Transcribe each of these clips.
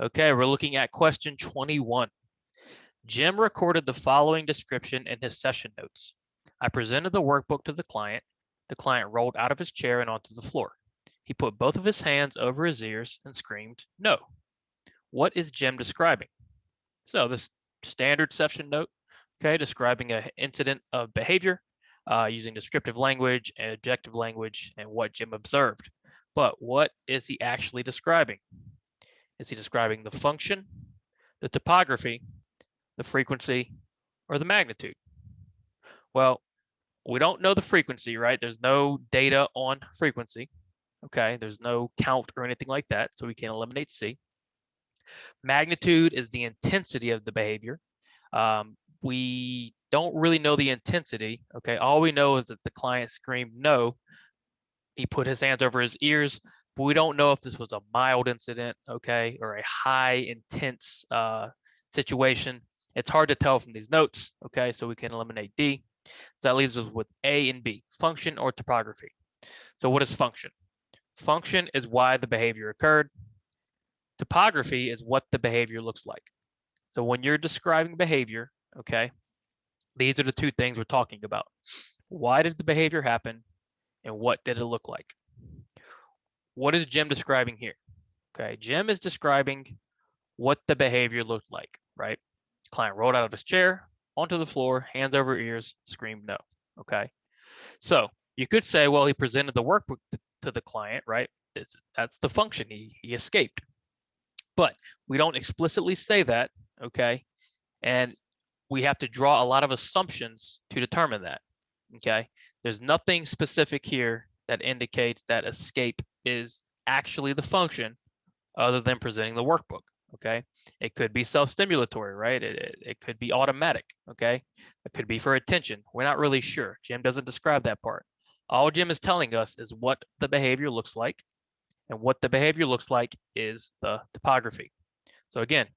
Okay, we're looking at question 21. Jim recorded the following description in his session notes. I presented the workbook to the client. The client rolled out of his chair and onto the floor. He put both of his hands over his ears and screamed, "No." What is Jim describing? So this standard session note, okay, describing an incident of behavior using descriptive language and objective language and what Jim observed. But what is he actually describing? Is he describing the function, the topography, the frequency, or the magnitude? Well, we don't know the frequency, right? There's no data on frequency. Okay, there's no count or anything like that, so we can eliminate C. Magnitude is the intensity of the behavior. We don't really know the intensity. Okay, all we know is that the client screamed no. He put his hands over his ears, but we don't know if this was a mild incident, okay, or a high intense situation. It's hard to tell from these notes, okay, so we can eliminate D. So that leaves us with A and B, function or topography. So what is function? Function is why the behavior occurred. Topography is what the behavior looks like. So when you're describing behavior, okay, these are the two things we're talking about. Why did the behavior happen and what did it look like? What is Jim describing here? Okay, Jim is describing what the behavior looked like, right? Client rolled out of his chair, onto the floor, hands over ears, screamed no, okay? So you could say, well, he presented the workbook to the client, right? That's the function, he escaped. But we don't explicitly say that, okay? And we have to draw a lot of assumptions to determine that, okay? There's nothing specific here that indicates that escape is actually the function other than presenting the workbook, okay? It could be self-stimulatory, right? It could be automatic, okay? It could be for attention. We're not really sure. Jim doesn't describe that part. All Jim is telling us is what the behavior looks like, and what the behavior looks like is the topography. So again,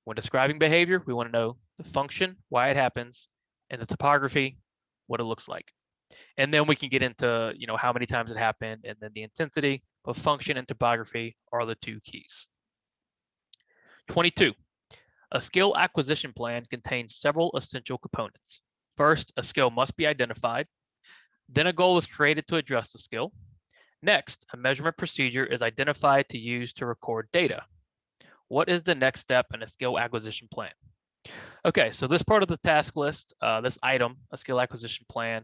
when describing behavior, we want to know the function, why it happens, and the topography, what it looks like. And then we can get into, how many times it happened and then the intensity, but function and topography are the two keys. 22. A skill acquisition plan contains several essential components. First, a skill must be identified. Then a goal is created to address the skill. Next, a measurement procedure is identified to use to record data. What is the next step in a skill acquisition plan? Okay, so this part of the task list, this item, a skill acquisition plan,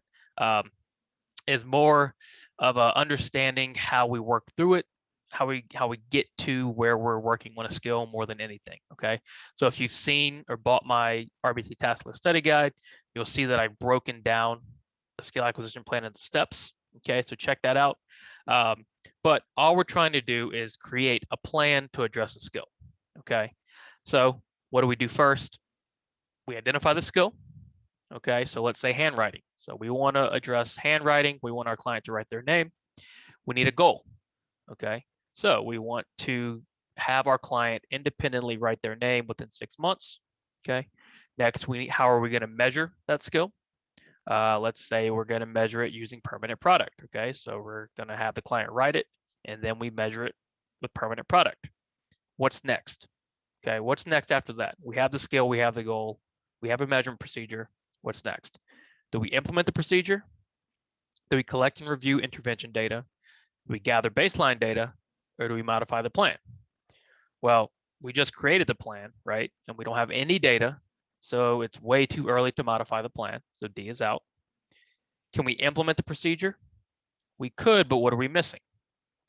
is more of a understanding how we work through it, how we get to where we're working on a skill more than anything, okay? So if you've seen or bought my RBT task list study guide, you'll see that I've broken down the skill acquisition plan into steps, okay? So check that out. But all we're trying to do is create a plan to address a skill, okay? So what do we do first? We identify the skill, okay? So let's say handwriting. So we want to address handwriting. We want our client to write their name. We need a goal, okay? So we want to have our client independently write their name within 6 months, okay? Next, how are we going to measure that skill? Let's say we're going to measure it using permanent product, okay? So we're going to have the client write it, and then we measure it with permanent product. What's next? Okay, what's next after that? We have the skill, we have the goal, we have a measurement procedure. What's next? Do we implement the procedure? Do we collect and review intervention data? Do we gather baseline data, or do we modify the plan? Well, we just created the plan, right? And we don't have any data, so it's way too early to modify the plan. So D is out. Can we implement the procedure? We could, but what are we missing?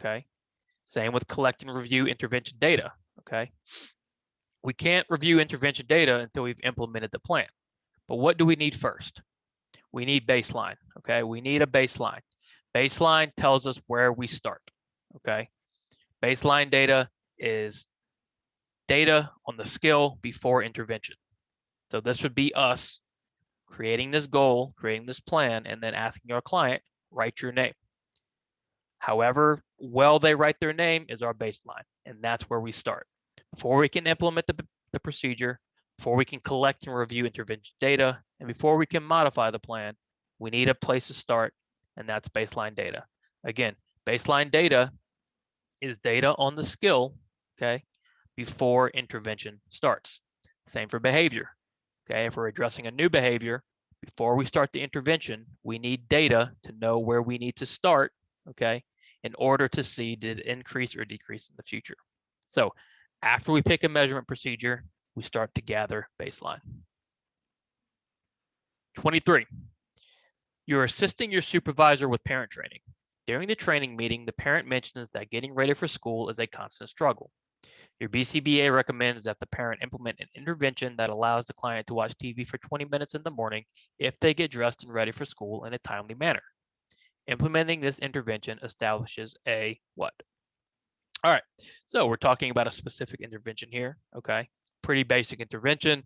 Okay. Same with collect and review intervention data. Okay. We can't review intervention data until we've implemented the plan. But what do we need first? We need baseline. Okay. We need a baseline. Baseline tells us where we start. Okay. Baseline data is data on the skill before intervention. So this would be us creating this goal, creating this plan, and then asking our client, write your name. However well they write their name is our baseline, and that's where we start. Before we can implement the procedure, before we can collect and review intervention data, and before we can modify the plan, we need a place to start, and that's baseline data. Again, baseline data is data on the skill, okay, before intervention starts. Same for behavior. Okay, if we're addressing a new behavior, before we start the intervention, we need data to know where we need to start, okay, in order to see did it increase or decrease in the future. So after we pick a measurement procedure, we start to gather baseline. 23. You're assisting your supervisor with parent training. During the training meeting, the parent mentions that getting ready for school is a constant struggle. Your BCBA recommends that the parent implement an intervention that allows the client to watch TV for 20 minutes in the morning if they get dressed and ready for school in a timely manner. Implementing this intervention establishes a what? All right, so we're talking about a specific intervention here, okay? Pretty basic intervention.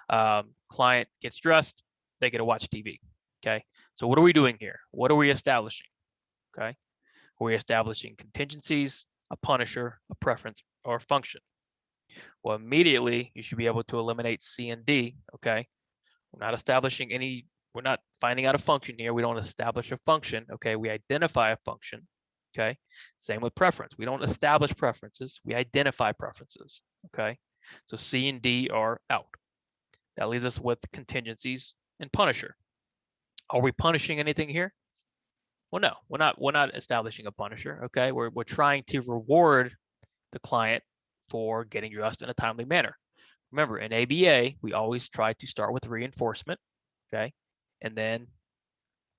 Client gets dressed, they get to watch TV, okay? So what are we doing here? What are we establishing, okay? We're establishing contingencies, a punisher, a preference, or a function. Well, immediately you should be able to eliminate C and D, okay? We're not establishing any, we're not finding out a function here. We don't establish a function, okay? We identify a function, okay? Same with preference. We don't establish preferences, we identify preferences, okay? So C and D are out. That leaves us with contingencies and punisher. Are we punishing anything here? Well, no, we're not establishing a punisher, okay? We're trying to reward the client for getting dressed in a timely manner. Remember, in ABA, we always try to start with reinforcement, okay? And then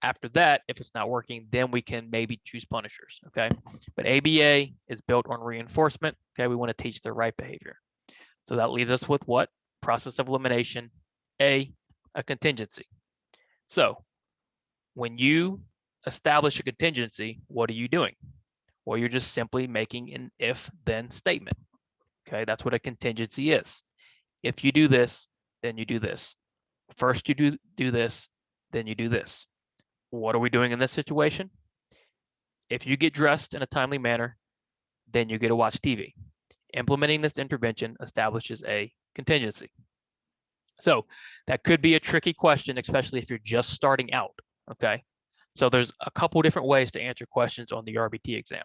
after that, if it's not working, then we can maybe choose punishers, okay? But ABA is built on reinforcement, okay? We want to teach the right behavior. So that leaves us with what? Process of elimination, a contingency. So when you establish a contingency, what are you doing? Well, you're just simply making an if-then statement, okay? That's what a contingency is. If you do this, then you do this. First you do this, then you do this. What are we doing in this situation? If you get dressed in a timely manner, then you get to watch TV. Implementing this intervention establishes a contingency. So that could be a tricky question, especially if you're just starting out, okay? So there's a couple different ways to answer questions on the RBT exam.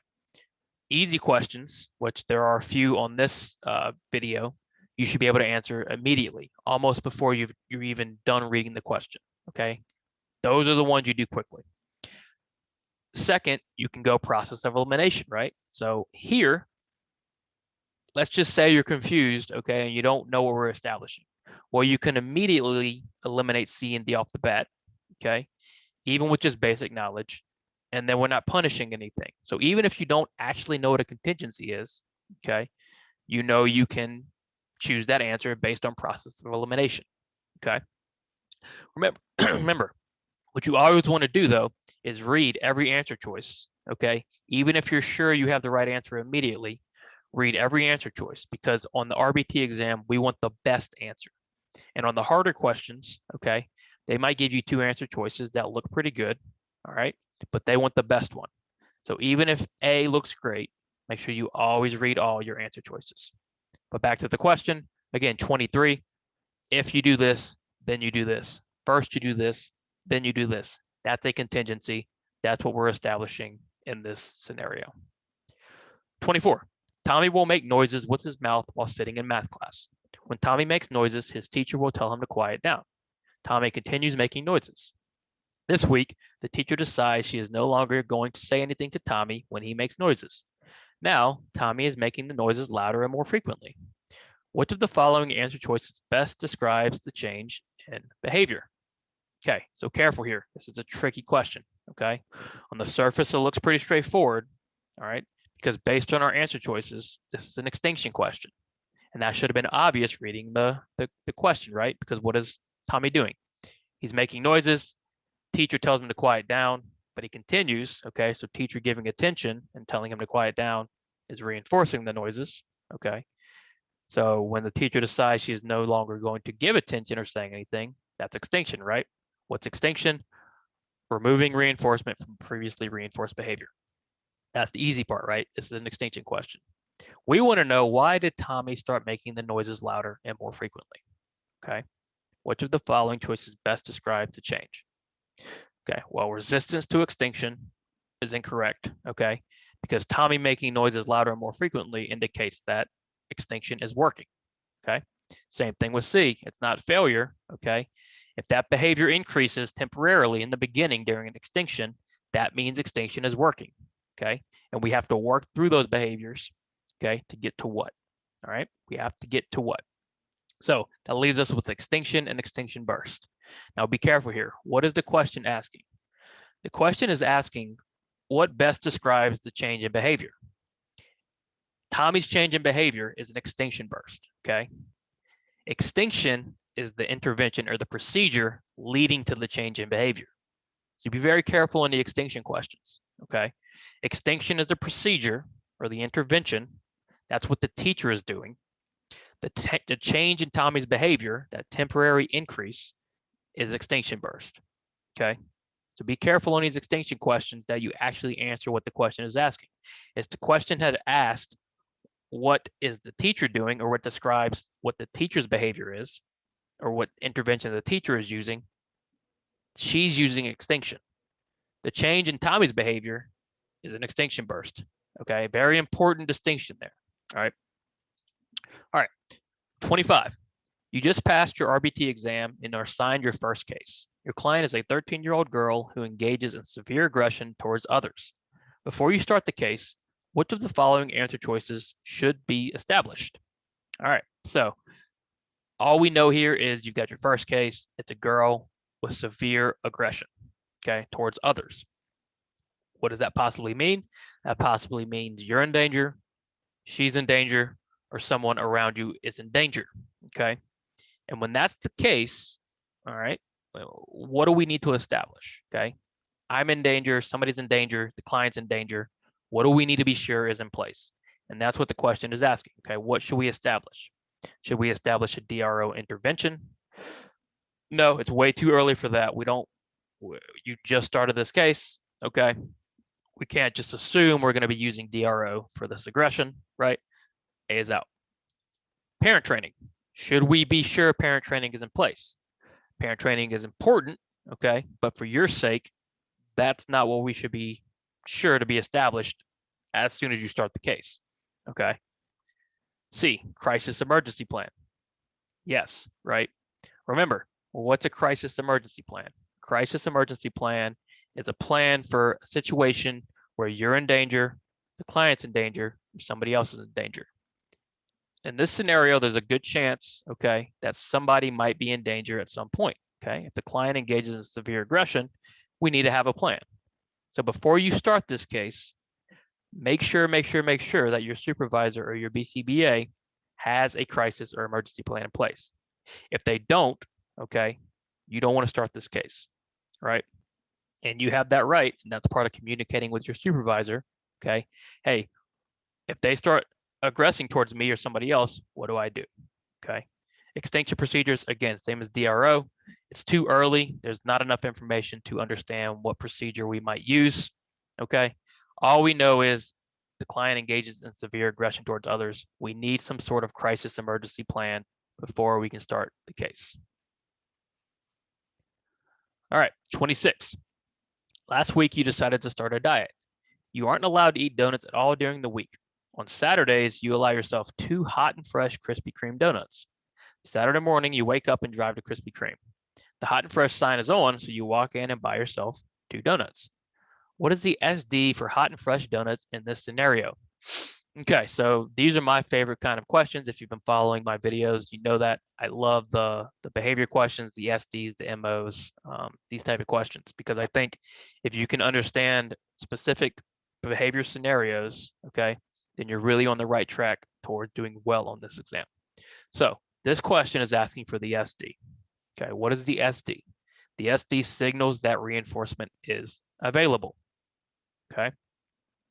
Easy questions, which there are a few on this video, you should be able to answer immediately, almost before you're even done reading the question, okay? Those are the ones you do quickly. Second, you can go process of elimination, right? So here, let's just say you're confused, okay, and you don't know what we're establishing. Well, you can immediately eliminate C and D off the bat, okay, even with just basic knowledge, and then we're not punishing anything. So even if you don't actually know what a contingency is, okay, you know you can choose that answer based on process of elimination, okay? Remember, what you always want to do, though, is read every answer choice, okay? Even if you're sure you have the right answer immediately, read every answer choice, because on the RBT exam, we want the best answer. And on the harder questions, okay, they might give you two answer choices that look pretty good, all right? But they want the best one. So even if A looks great, make sure you always read all your answer choices. But back to the question, again, 23, if you do this, then you do this. First you do this, then you do this. That's a contingency. That's what we're establishing in this scenario. 24, Tommy will make noises with his mouth while sitting in math class. When Tommy makes noises, his teacher will tell him to quiet down. Tommy continues making noises. This week, the teacher decides she is no longer going to say anything to Tommy when he makes noises. Now, Tommy is making the noises louder and more frequently. Which of the following answer choices best describes the change in behavior? Okay, so careful here. This is a tricky question, okay? On the surface, it looks pretty straightforward, all right? Because based on our answer choices, this is an extinction question. And that should have been obvious reading the question, right? Because what is Tommy doing? He's making noises. Teacher tells him to quiet down, but he continues, okay? So teacher giving attention and telling him to quiet down is reinforcing the noises, okay? So when the teacher decides she is no longer going to give attention or saying anything, that's extinction, right? What's extinction? Removing reinforcement from previously reinforced behavior. That's the easy part, right? This is an extinction question. We want to know, why did Tommy start making the noises louder and more frequently? Okay. Which of the following choices best describe the change? Okay, well, resistance to extinction is incorrect, okay? Because Tommy making noises louder and more frequently indicates that extinction is working, okay? Same thing with C, it's not failure, okay? If that behavior increases temporarily in the beginning during an extinction, that means extinction is working, okay? And we have to work through those behaviors, okay, to get to what, all right? We have to get to what? So that leaves us with extinction and extinction burst. Now be careful here. What is the question asking? The question is asking what best describes the change in behavior. Tommy's change in behavior is an extinction burst, okay? Extinction is the intervention or the procedure leading to the change in behavior. So be very careful in the extinction questions, okay? Extinction is the procedure or the intervention. That's what the teacher is doing. The change in Tommy's behavior, that temporary increase, is extinction burst, okay? So be careful on these extinction questions that you actually answer what the question is asking. If the question had asked, what is the teacher doing, or what describes what the teacher's behavior is, or what intervention the teacher is using, she's using extinction. The change in Tommy's behavior is an extinction burst, okay? Very important distinction there, all right? All right, 25. You just passed your RBT exam and are assigned your first case. Your client is a 13-year-old girl who engages in severe aggression towards others. Before you start the case, which of the following answer choices should be established? All right, so all we know here is you've got your first case. It's a girl with severe aggression, okay, towards others. What does that possibly mean? That possibly means you're in danger, she's in danger, or someone around you is in danger, okay? And when that's the case, all right, what do we need to establish, okay? I'm in danger, somebody's in danger, the client's in danger. What do we need to be sure is in place? And that's what the question is asking, okay? What should we establish? Should we establish a DRO intervention? No, it's way too early for that. You just started this case, okay? We can't just assume we're gonna be using DRO for this aggression, right? A is out. Parent training. Should we be sure parent training is in place? Parent training is important, okay? But for your sake, that's not what we should be sure to be established as soon as you start the case, okay? C, crisis emergency plan. Yes, right? Remember, what's a crisis emergency plan? Crisis emergency plan is a plan for a situation where you're in danger, the client's in danger, or somebody else is in danger. In this scenario, there's a good chance, okay, that somebody might be in danger at some point, okay? If the client engages in severe aggression, we need to have a plan. So before you start this case, make sure that your supervisor or your BCBA has a crisis or emergency plan in place. If they don't, okay, you don't want to start this case, right? And you have that right, and that's part of communicating with your supervisor, okay? Hey, if they start aggressing towards me or somebody else, what do I do? Okay. Extinction procedures, again, same as DRO. It's too early. There's not enough information to understand what procedure we might use. Okay. All we know is the client engages in severe aggression towards others. We need some sort of crisis emergency plan before we can start the case. All right, 26. Last week, you decided to start a diet. You aren't allowed to eat donuts at all during the week. On Saturdays, you allow yourself 2 hot and fresh Krispy Kreme donuts. Saturday morning, you wake up and drive to Krispy Kreme. The hot and fresh sign is on, so you walk in and buy yourself 2 donuts. What is the SD for hot and fresh donuts in this scenario? Okay, so these are my favorite kind of questions. If you've been following my videos, you know that I love the behavior questions, the SDs, the MOs, these type of questions, because I think if you can understand specific behavior scenarios, okay, then you're really on the right track toward doing well on this exam. So this question is asking for the SD. Okay, what is the SD? The SD signals that reinforcement is available. Okay,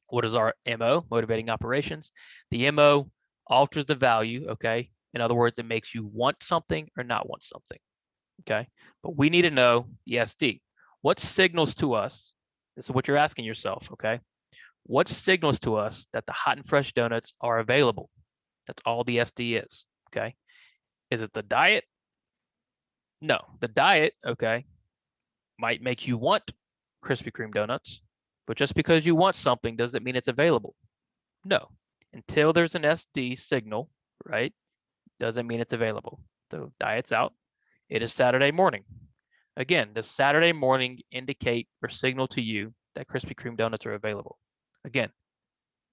what is our MO, motivating operations? The MO alters the value, okay? In other words, it makes you want something or not want something, okay? But we need to know the SD. What signals to us, this is what you're asking yourself, okay? What signals to us that the hot and fresh donuts are available? That's all the SD is, okay? Is it the diet? No, the diet, okay, might make you want Krispy Kreme donuts, but just because you want something doesn't mean it's available. No, until there's an SD signal, right? Doesn't mean it's available. So diet's out. It is Saturday morning. Again, does Saturday morning indicate or signal to you that Krispy Kreme donuts are available? Again,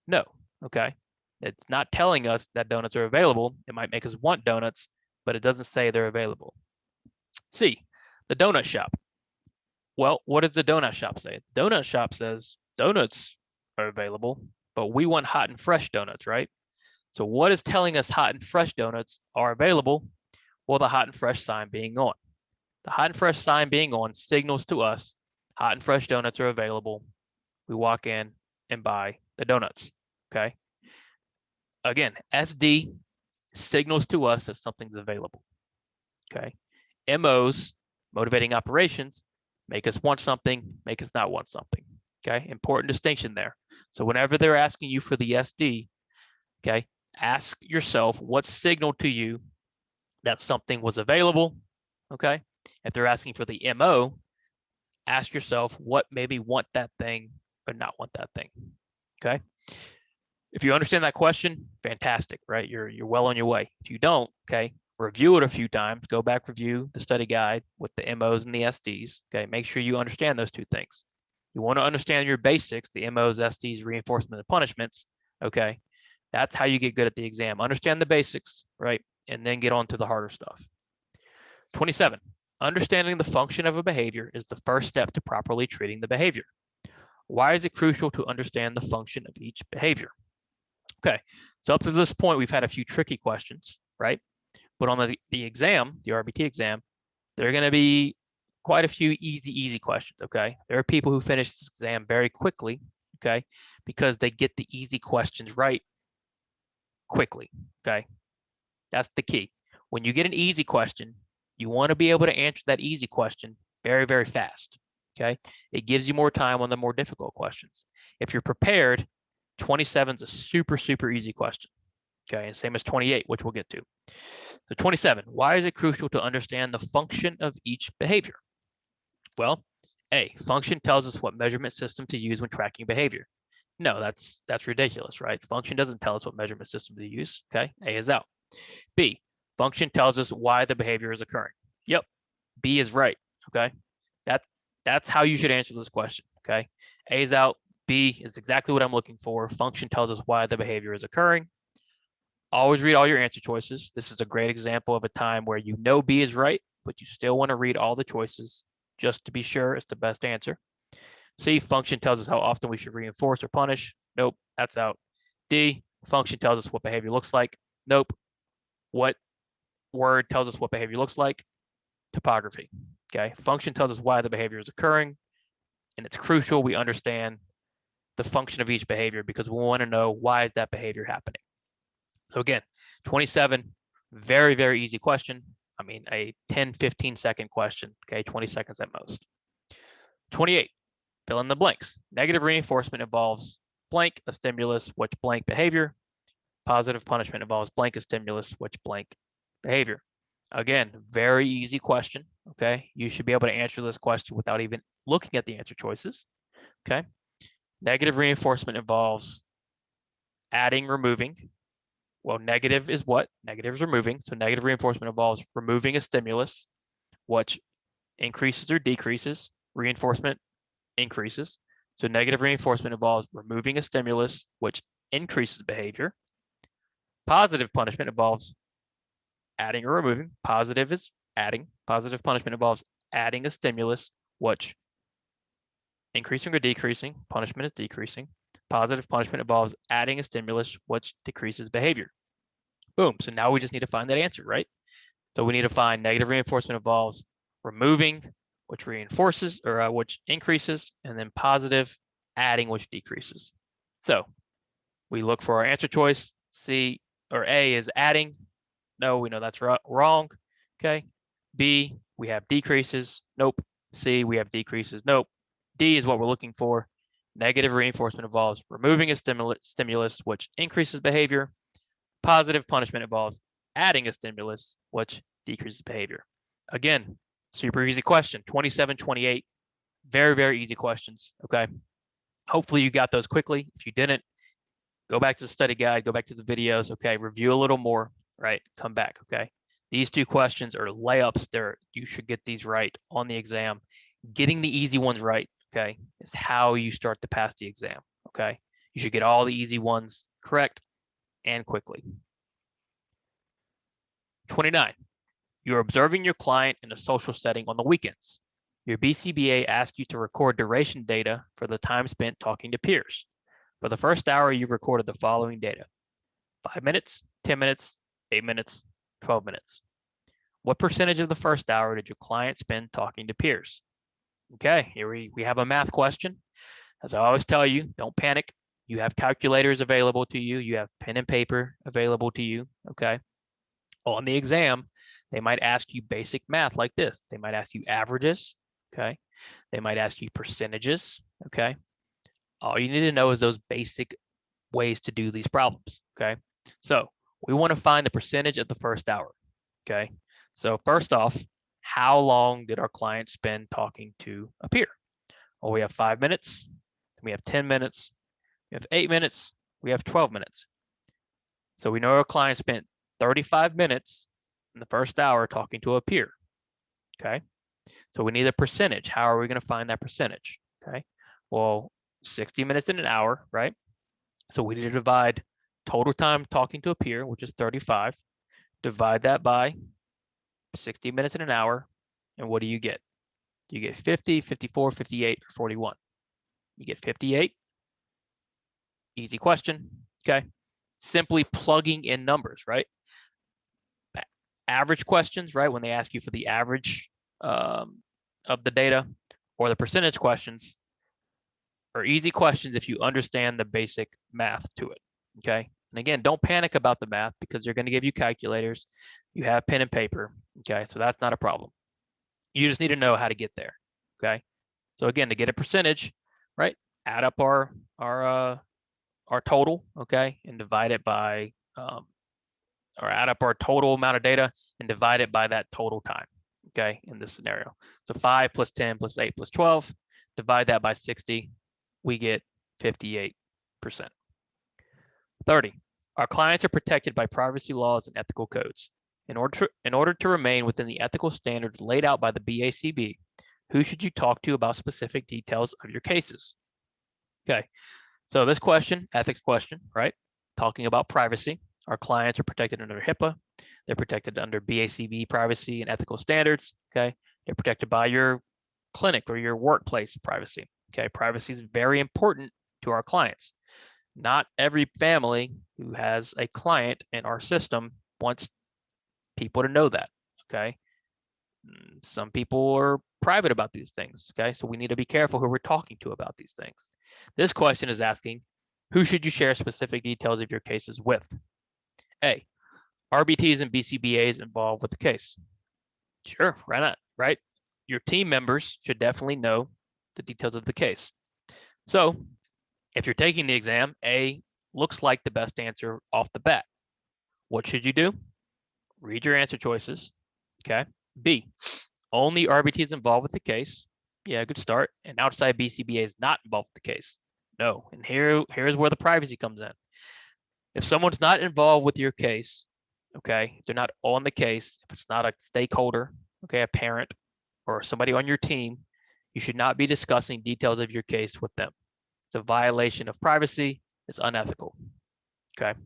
no, okay? It's not telling us that donuts are available. It might make us want donuts, but it doesn't say they're available. C, the donut shop. Well, what does the donut shop say? The donut shop says donuts are available, but we want hot and fresh donuts, right? So what is telling us hot and fresh donuts are available? Well, the hot and fresh sign being on. The hot and fresh sign being on signals to us hot and fresh donuts are available. We walk in and buy the donuts, okay? Again, SD signals to us that something's available, okay? MOs, motivating operations, make us want something, make us not want something, okay? Important distinction there. So whenever they're asking you for the SD, okay, ask yourself what signaled to you that something was available, okay? If they're asking for the MO, ask yourself what maybe want that thing or not want that thing, okay? If you understand that question, fantastic, right? You're well on your way. If you don't, okay, review it a few times, go back, review the study guide with the MOs and the SDs, okay? Make sure you understand those two things. You want to understand your basics, the MOs, SDs, reinforcement, and punishments, okay? That's how you get good at the exam. Understand the basics, right? And then get on to the harder stuff. 27, understanding the function of a behavior is the first step to properly treating the behavior. Why is it crucial to understand the function of each behavior? Okay, so up to this point, we've had a few tricky questions, right? But on the exam, the RBT exam, there are going to be quite a few easy questions, okay? There are people who finish this exam very quickly, okay, because they get the easy questions right quickly, okay? That's the key. When you get an easy question, you want to be able to answer that easy question very fast, okay? It gives you more time on the more difficult questions. If you're prepared, 27 is a super easy question, okay? And same as 28, which we'll get to. So 27, why is it crucial to understand the function of each behavior? Well, A, function tells us what measurement system to use when tracking behavior. No, that's ridiculous, right? Function doesn't tell us what measurement system to use, okay? A is out. B, function tells us why the behavior is occurring. Yep, B is right, okay? That's how you should answer this question, okay? A is out, B is exactly what I'm looking for. Function tells us why the behavior is occurring. Always read all your answer choices. This is a great example of a time where you know B is right, but you still want to read all the choices just to be sure it's the best answer. C, function tells us how often we should reinforce or punish. Nope, that's out. D, function tells us what behavior looks like. Nope. What word tells us what behavior looks like? Topography. Okay, function tells us why the behavior is occurring, and it's crucial we understand the function of each behavior because we want to know why is that behavior happening. So again, 27, very easy question. I mean, a 10-15 second question, okay, 20 seconds at most. 28, fill in the blanks. Negative reinforcement involves blank, a stimulus, which blank behavior. Positive punishment involves blank, a stimulus, which blank behavior. Again, very easy question, okay? You should be able to answer this question without even looking at the answer choices, okay? Negative reinforcement involves adding, removing. Well, negative is what? Negative is removing. So negative reinforcement involves removing a stimulus, which increases or decreases. Reinforcement increases. So negative reinforcement involves removing a stimulus, which increases behavior. Positive punishment involves adding or removing. Positive is adding. Positive punishment involves adding a stimulus, which increasing or decreasing. Punishment is decreasing. Positive punishment involves adding a stimulus, which decreases behavior. Boom. So now we just need to find that answer, right? So we need to find negative reinforcement involves removing, which reinforces or which increases, and then positive adding, which decreases. So we look for our answer choice. C or A is adding. No, we know that's wrong. Okay. B, we have decreases. Nope. C, we have decreases. Nope. D is what we're looking for. Negative reinforcement involves removing a stimulus, which increases behavior. Positive punishment involves adding a stimulus, which decreases behavior. Again, super easy question. 27, 28, very easy questions. Okay. Hopefully you got those quickly. If you didn't, Go back to the study guide, go back to the videos, okay? Review a little more, right? Come back, okay? These two questions are layups. You should get these right on the exam. Getting the easy ones right, okay, is how you start to pass the exam, okay? You should get all the easy ones correct and quickly. 29, you're observing your client in a social setting on the weekends. Your BCBA asks you to record duration data for the time spent talking to peers. For the first hour, you've recorded the following data: 5 minutes, 10 minutes, 8 minutes, 12 minutes. What percentage of the first hour did your client spend talking to peers? Okay, here we have a math question. As I always tell you, don't panic. You have calculators available to you. You have pen and paper available to you, okay? On the exam, they might ask you basic math like this. They might ask you averages, okay? They might ask you percentages, okay? All you need to know is those basic ways to do these problems, okay? So we want to find the percentage of the first hour, okay? So first off, how long did our client spend talking to a peer? Well, we have 5 minutes, we have 10 minutes, we have 8 minutes, we have 12 minutes. So we know our client spent 35 minutes in the first hour talking to a peer, okay? So we need a percentage. How are we going to find that percentage, okay? Well, 60 minutes in an hour, right? So we need to divide total time talking to a peer, which is 35, divide that by 60 minutes in an hour, and what do you get? You get 50, 54, 58, or 41. You get 58. Easy question, okay? Simply plugging in numbers, right? Average questions, right? When they ask you for the average of the data, or the percentage questions, are easy questions if you understand the basic math to it, okay? And again, don't panic about the math because they're going to give you calculators. You have pen and paper, okay? So that's not a problem. You just need to know how to get there, okay? So again, to get a percentage, right? Add up our total, okay, and divide it by, or add up our total amount of data and divide it by that total time, okay, in this scenario. So 5 plus 10 plus 8 plus 12, divide that by 60, we get 58%. 30, our clients are protected by privacy laws and ethical codes. In order to remain within the ethical standards laid out by the BACB, who should you talk to about specific details of your cases? Okay, so this question, ethics question, right? Talking about privacy. Our clients are protected under HIPAA. They're protected under BACB privacy and ethical standards, okay? They're protected by your clinic or your workplace privacy, okay? Privacy is very important to our clients. Not every family who has a client in our system wants people to know that, okay? Some people are private about these things, okay? So we need to be careful who we're talking to about these things. This question is asking, who should you share specific details of your cases with? A, RBTs and BCBAs involved with the case. Sure, why not, right? Your team members should definitely know the details of the case. So if you're taking the exam, A looks like the best answer off the bat. What should you do? Read your answer choices, okay? B, only RBTs involved with the case. Yeah, good start. And outside BCBA is not involved with the case. No, and here's where the privacy comes in. If someone's not involved with your case, okay, if they're not on the case, if it's not a stakeholder, okay, a parent or somebody on your team, you should not be discussing details of your case with them. It's a violation of privacy. It's unethical, okay?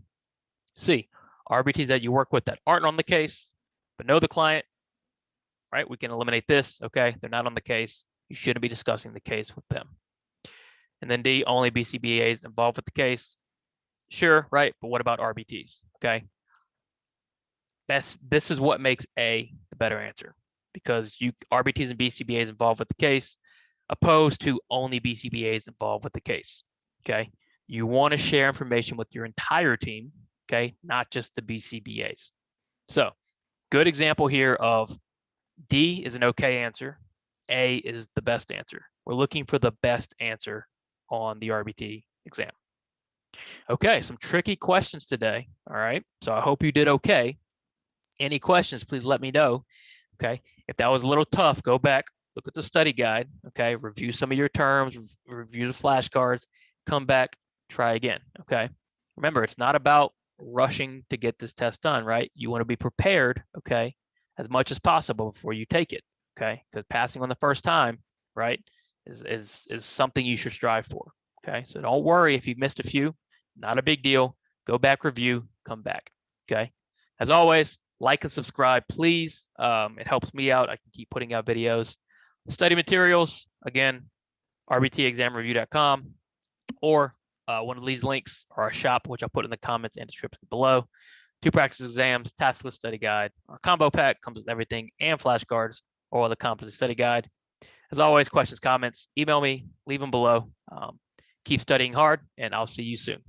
C, RBTs that you work with that aren't on the case, but know the client, right? We can eliminate this, okay? They're not on the case. You shouldn't be discussing the case with them. And then D, only BCBAs involved with the case. Sure, right? But what about RBTs? Okay. This is what makes A the better answer, because you RBTs and BCBAs involved with the case, opposed to only BCBAs involved with the case. Okay. You want to share information with your entire team, okay, not just the BCBAs. So, good example here of D is an okay answer. A is the best answer. We're looking for the best answer on the RBT exam. Okay, some tricky questions today. All right, so I hope you did okay. Any questions, please let me know. Okay, if that was a little tough, go back, look at the study guide. Okay, review some of your terms, review the flashcards, come back, try again. Okay, Remember, it's not about rushing to get this test done, right? You want to be prepared, okay, as much as possible before you take it, okay? Because passing on the first time, right, is something you should strive for, okay? So don't worry if you've missed a few, not a big deal. Go back, review, come back, okay? As always, like and subscribe, please. It helps me out. I can keep putting out videos. Study materials, again, rbtexamreview.com, or one of these links are our shop, which I'll put in the comments and description below. 2 practice exams, taskless study guide. Our combo pack comes with everything and flashcards, or the composite study guide. As always, questions, comments, email me, leave them below. Keep studying hard, and I'll see you soon.